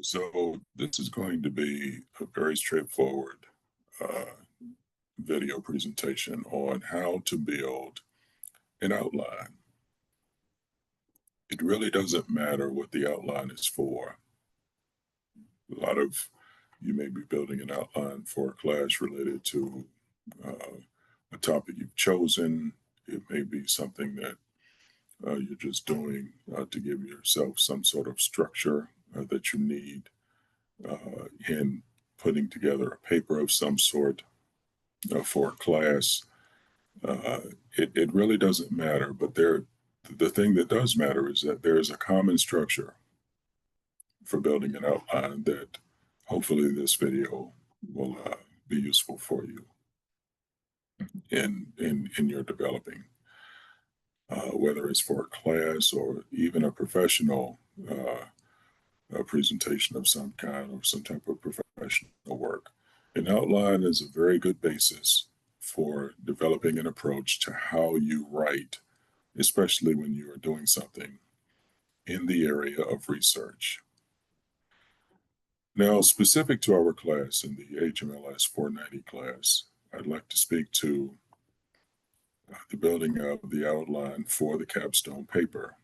So this is going to be a very straightforward uh, video presentation on how to build an outline. It really doesn't matter what the outline is for. A lot of you may be building an outline for a class related to uh, a topic you've chosen. It may be something that you're just doing to give yourself some sort of structure that you need in putting together a paper of some sort for a class. Uh, it really doesn't matter, but the thing that does matter is that there is a common structure for building an outline that hopefully this video will be useful for you in your developing, whether it's for a class or even a professional a presentation of some kind or some type of professional work. An outline is a very good basis for developing an approach to how you write, especially when you are doing something in the area of research. Now, specific to our class in the HMLS 490 class, I'd like to speak to the building of the outline for the capstone paper.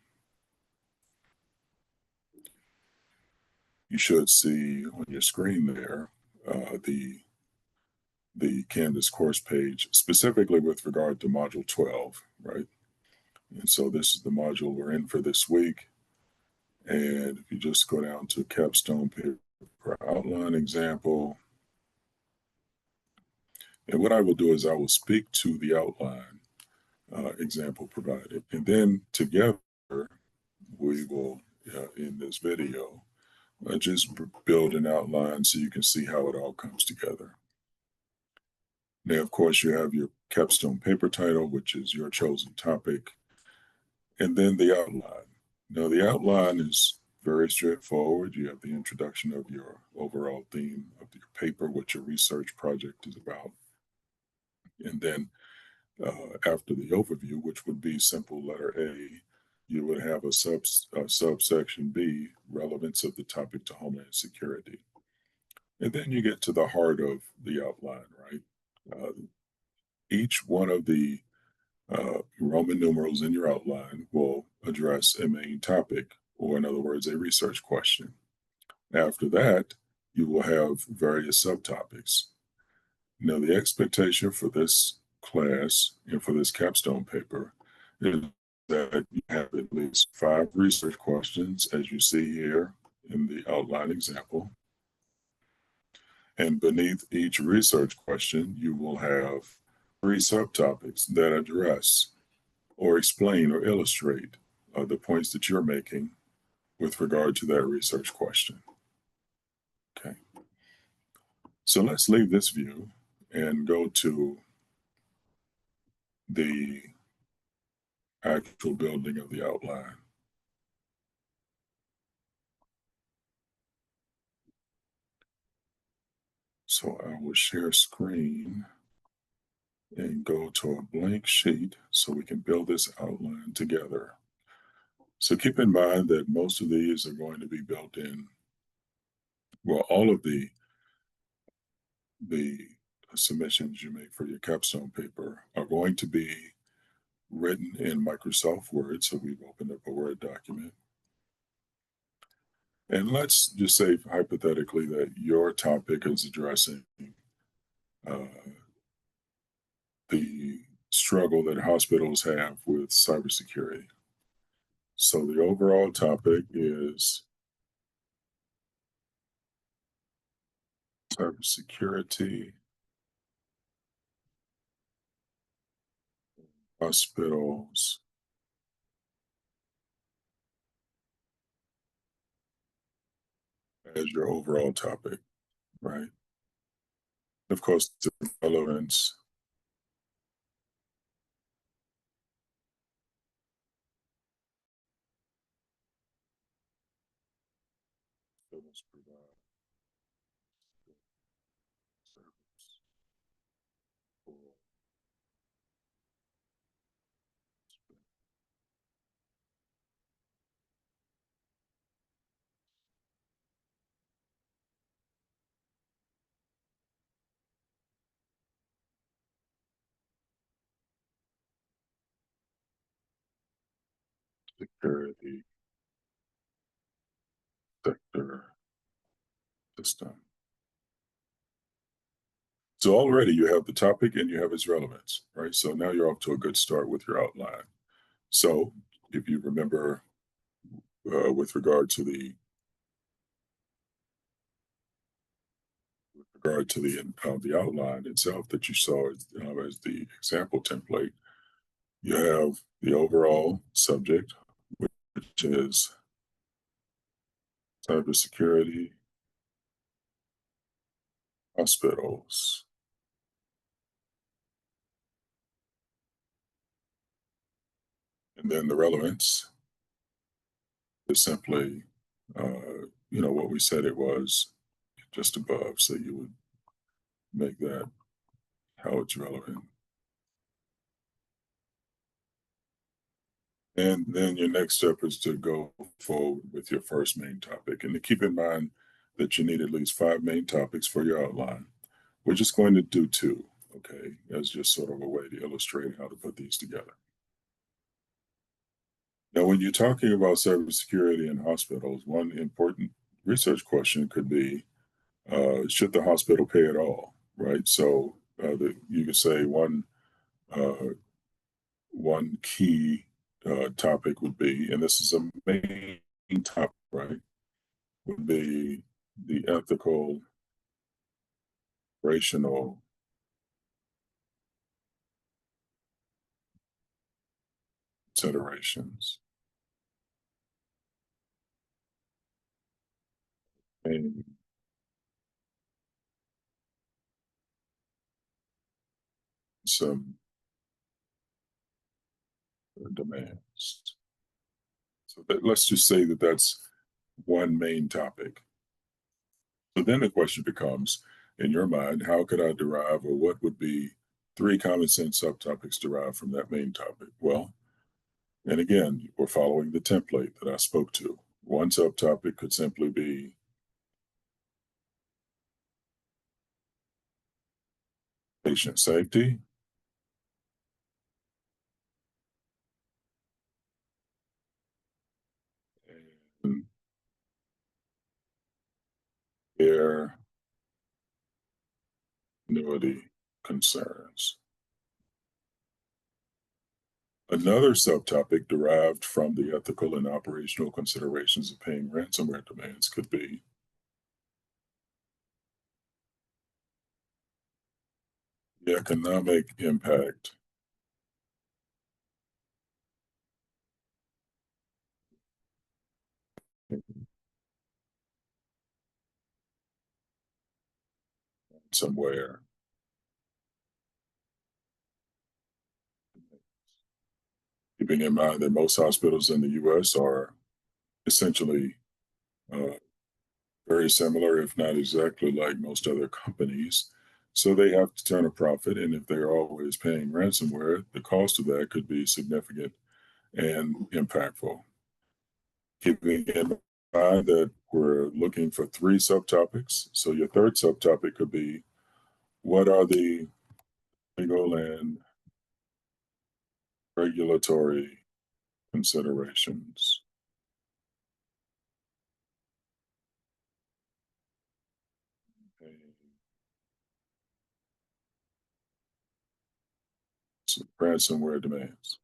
You should see on your screen there the Canvas course page, specifically with regard to Module 12, right? And so this is the module we're in for this week. And if you just go down to Capstone paper outline example, and what I will do is I will speak to the outline example provided. And then together, we will, in this video, just build an outline so you can see how it all comes together. Now, of course, you have your capstone paper title, which is your chosen topic, and then the outline. Now, the outline is very straightforward. You have the introduction of your overall theme of your paper, what your research project is about. And then after the overview, which would be simple letter A, you would have a subsection B, relevance of the topic to Homeland Security. And then you get to the heart of the outline, right? Each one of the Roman numerals in your outline will address a main topic, or in other words, a research question. After that, you will have various subtopics. Now, the expectation for this class and for this capstone paper is that you have at least 5 research questions, as you see here in the outline example. And beneath each research question, you will have 3 subtopics that address or explain or illustrate the points that you're making with regard to that research question. Okay. So let's leave this view and go to the actual building of the outline. So I will share screen and go to a blank sheet so we can build this outline together. So keep in mind that most of these are going to be built in, well, all of the submissions you make for your capstone paper are going to be written in Microsoft Word. So we've opened up a Word document. And let's just say hypothetically that your topic is addressing the struggle that hospitals have with cybersecurity. So the overall topic is cybersecurity, hospitals, as your overall topic, right? Of course, the relevance hospitals provide service for security sector system. So already you have the topic and you have its relevance, right? So now you're off to a good start with your outline. So if you remember with regard to the outline itself that you saw as the example template, you have the overall subject, which is cybersecurity, hospitals, and then the relevance is simply, what we said it was just above. So you would make that how it's relevant. And then your next step is to go forward with your first main topic. And to keep in mind that you need at least 5 main topics for your outline. We're just going to do 2, okay, as just sort of a way to illustrate how to put these together. Now, when you're talking about cybersecurity in hospitals, one important research question could be, should the hospital pay at all, right? So you could say uh, one key topic would be, and this is a main topic, right, would be the ethical, rational considerations and some demands. So let's just say that that's one main topic. So then the question becomes, in your mind, how could I derive, or what would be 3 common sense subtopics derived from that main topic? Well, and again, we're following the template that I spoke to. One subtopic could simply be patient safety and their annuity concerns. Another subtopic derived from the ethical and operational considerations of paying ransomware demands could be the economic impact somewhere. Keeping in mind that most hospitals in the US are essentially uh, very similar, if not exactly like most other companies. So they have to turn a profit. And if they're always paying ransomware, the cost of that could be significant and impactful. Keeping in mind that we're looking for 3 subtopics. So your third subtopic could be, what are the legal and regulatory considerations? Ransomware demands.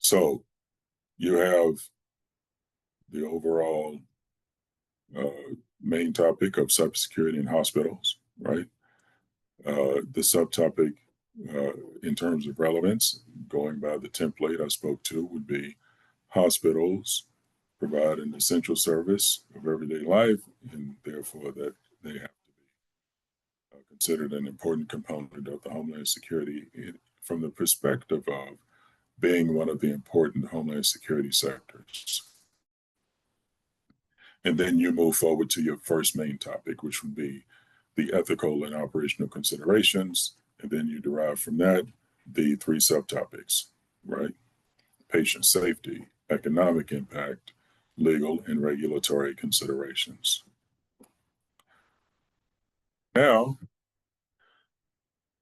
So you have the overall main topic of cybersecurity in hospitals, right? The subtopic, in terms of relevance, going by the template I spoke to, would be hospitals provide an essential service of everyday life, and therefore that they have to be considered an important component of the homeland security from the perspective of being one of the important homeland security sectors. And then you move forward to your first main topic, which would be the ethical and operational considerations. And then you derive from that the 3 subtopics, right? Patient safety, economic impact, legal and regulatory considerations. Now,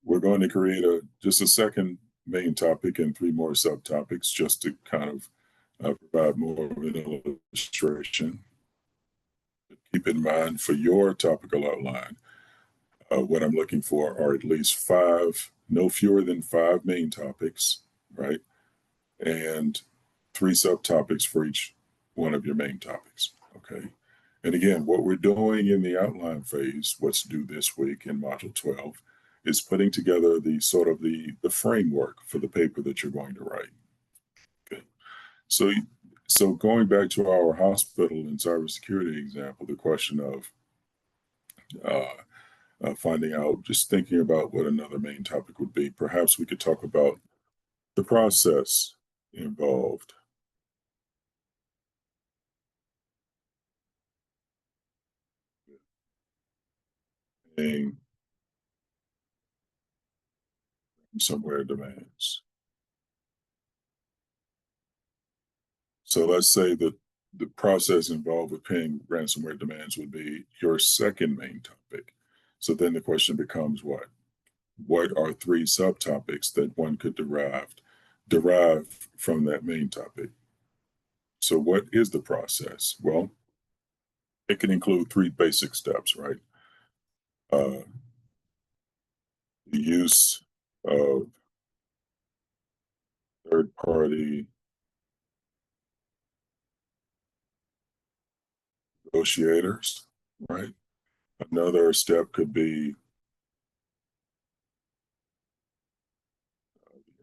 we're going to create just a second main topic and 3 more subtopics just to kind of provide more of an illustration. Keep in mind for your topical outline, what I'm looking for are at least five, no fewer than five main topics, right? And three subtopics for each one of your main topics, okay? And again, what we're doing in the outline phase, what's due this week in Module 12, is putting together the sort of the framework for the paper that you're going to write. Okay. So, so going back to our hospital and cybersecurity example, the question of finding out, just thinking about what another main topic would be. Perhaps we could talk about the process involved in somewhere demands. So let's say that the process involved with paying ransomware demands would be your second main topic. So then the question becomes what? What are three subtopics that one could derive from that main topic? So what is the process? Well, it can include three basic steps, right? Uh, the use of third party negotiators, right? Another step could be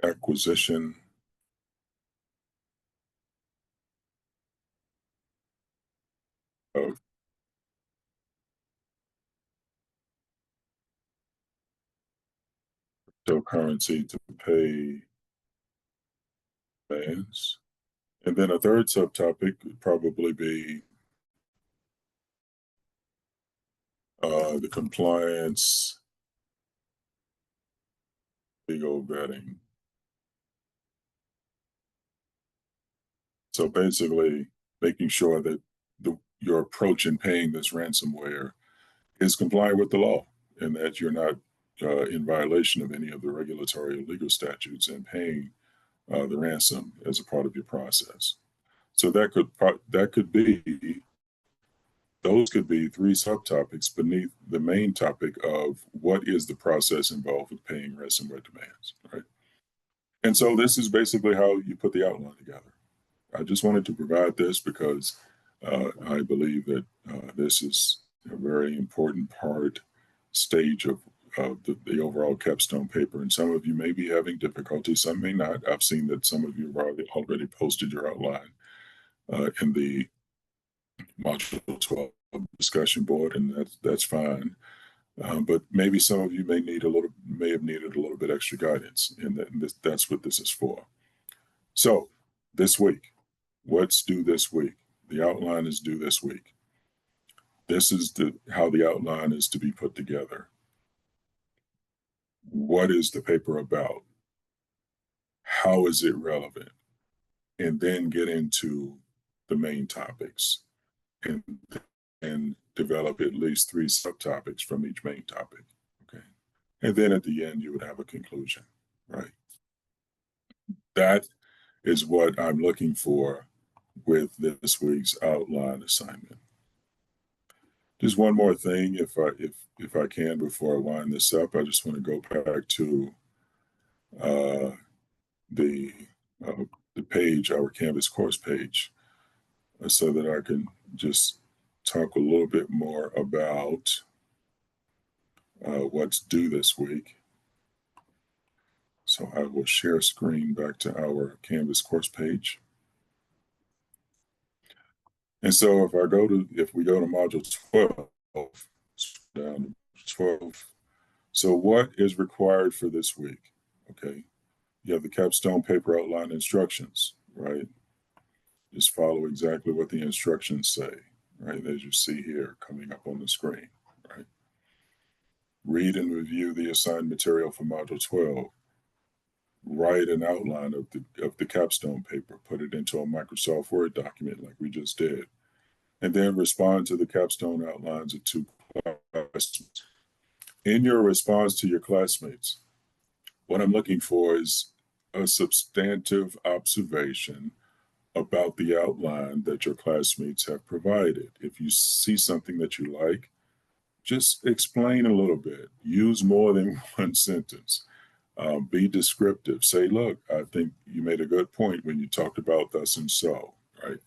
acquisition of cryptocurrency to pay bans. And then a third subtopic would probably be the compliance legal vetting. So basically, making sure that your approach in paying this ransomware is compliant with the law and that you're not in violation of any of the regulatory or legal statutes and paying the ransom as a part of your process. So that could be those could be three subtopics beneath the main topic of what is the process involved with paying ransomware demands, right? And so this is basically how you put the outline together. I just wanted to provide this because I believe that this is a very important stage of the overall capstone paper. And some of you may be having difficulty, some may not. I've seen that some of you have already posted your outline in the module 12 discussion board, and that's fine. But maybe some of you may have needed a little bit extra guidance, and that's what this is for. So this week, what's due this week? The outline is due this week. This is how the outline is to be put together. What is the paper about? How is it relevant? And then get into the main topics and develop at least three subtopics from each main topic. Okay. And then at the end, you would have a conclusion, right? That is what I'm looking for with this week's outline assignment. Just one more thing, if I can, before I wind this up, I just want to go back to uh, the the page, our Canvas course page, so that I can just talk a little bit more about what's due this week. So I will share screen back to our Canvas course page. And so if we go to module 12, down to 12, so what is required for this week? Okay. You have the capstone paper outline instructions, right? Just follow exactly what the instructions say, right? As you see here coming up on the screen, right? Read and review the assigned material for module 12. Write an outline of the capstone paper, put it into a Microsoft Word document like we just did, and then respond to the capstone outlines of two classmates. In your response to your classmates, what I'm looking for is a substantive observation about the outline that your classmates have provided. If you see something that you like, just explain a little bit. Use more than one sentence. Be descriptive. Say, look, I think you made a good point when you talked about thus and so, right?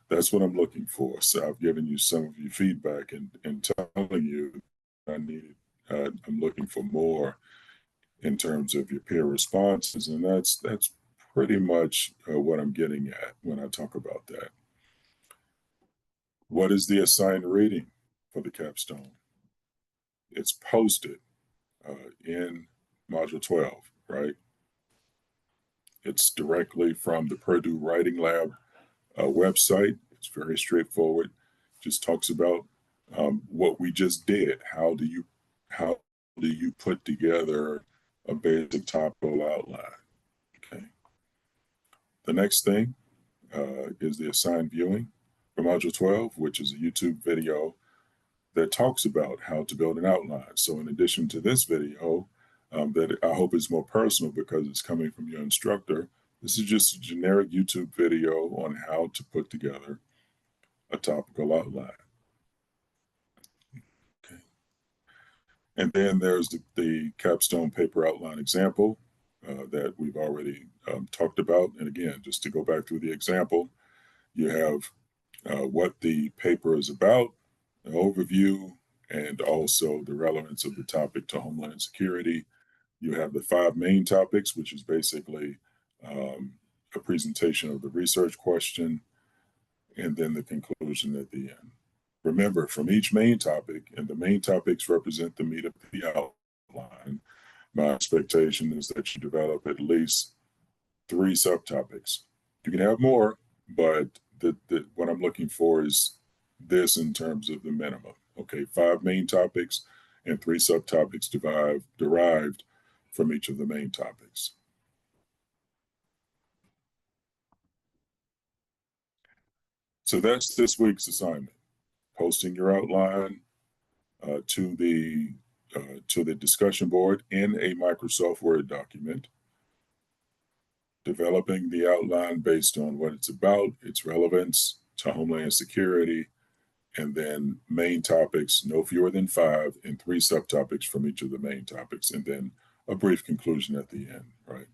That's what I'm looking for. So I've given you some of your feedback and telling you I need, I'm looking for more in terms of your peer responses. And that's pretty much what I'm getting at when I talk about that. What is the assigned reading for the capstone? It's posted in Module 12, right? It's directly from the Purdue Writing Lab website. It's very straightforward. Just talks about what we just did. How do you put together a basic topical outline? Okay. The next thing is the assigned viewing for Module 12, which is a YouTube video that talks about how to build an outline. So in addition to this video, that I hope is more personal because it's coming from your instructor, this is just a generic YouTube video on how to put together a topical outline. Okay. And then there's the capstone paper outline example that we've already talked about. And again, just to go back through the example, you have what the paper is about, an overview, and also the relevance of the topic to Homeland Security. You have the 5 main topics, which is basically a presentation of the research question, and then the conclusion at the end. Remember, from each main topic, and the main topics represent the meat of the outline, my expectation is that you develop at least 3 subtopics. You can have more, but what I'm looking for is this in terms of the minimum. Okay, 5 main topics and 3 subtopics derived from each of the main topics. So that's this week's assignment: posting your outline to the discussion board in a Microsoft Word document, developing the outline based on what it's about, its relevance to Homeland Security, and then main topics, no fewer than 5, and 3 subtopics from each of the main topics, and then a brief conclusion at the end, right?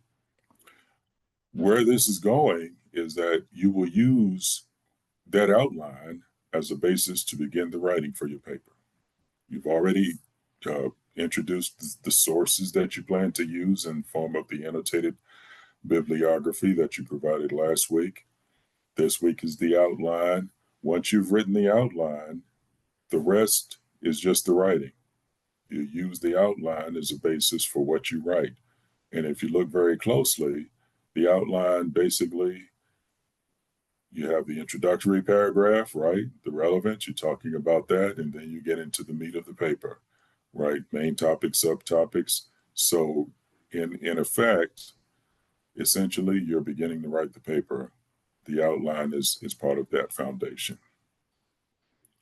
Where this is going is that you will use that outline as a basis to begin the writing for your paper. You've already introduced the sources that you plan to use in form of the annotated bibliography that you provided last week. This week is the outline. Once you've written the outline, the rest is just the writing. You use the outline as a basis for what you write. And if you look very closely, the outline basically, you have the introductory paragraph, right? The relevance, you're talking about that, and then you get into the meat of the paper, right? Main topics, subtopics. So in effect, essentially, you're beginning to write the paper. The outline is part of that foundation.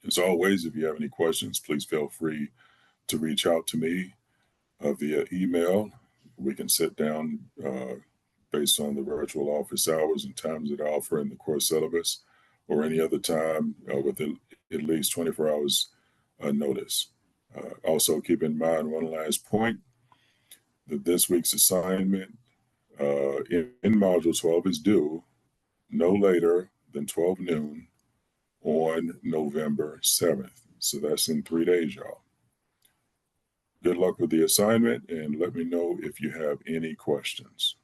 As always, if you have any questions, please feel free to reach out to me via email. We can sit down based on the virtual office hours and times that I offer in the course syllabus, or any other time with at least 24 hours notice. Also, keep in mind one last point, that this week's assignment in Module 12 is due no later than 12 noon on November 7th. So that's in 3 days, y'all. Good luck with the assignment, and let me know if you have any questions.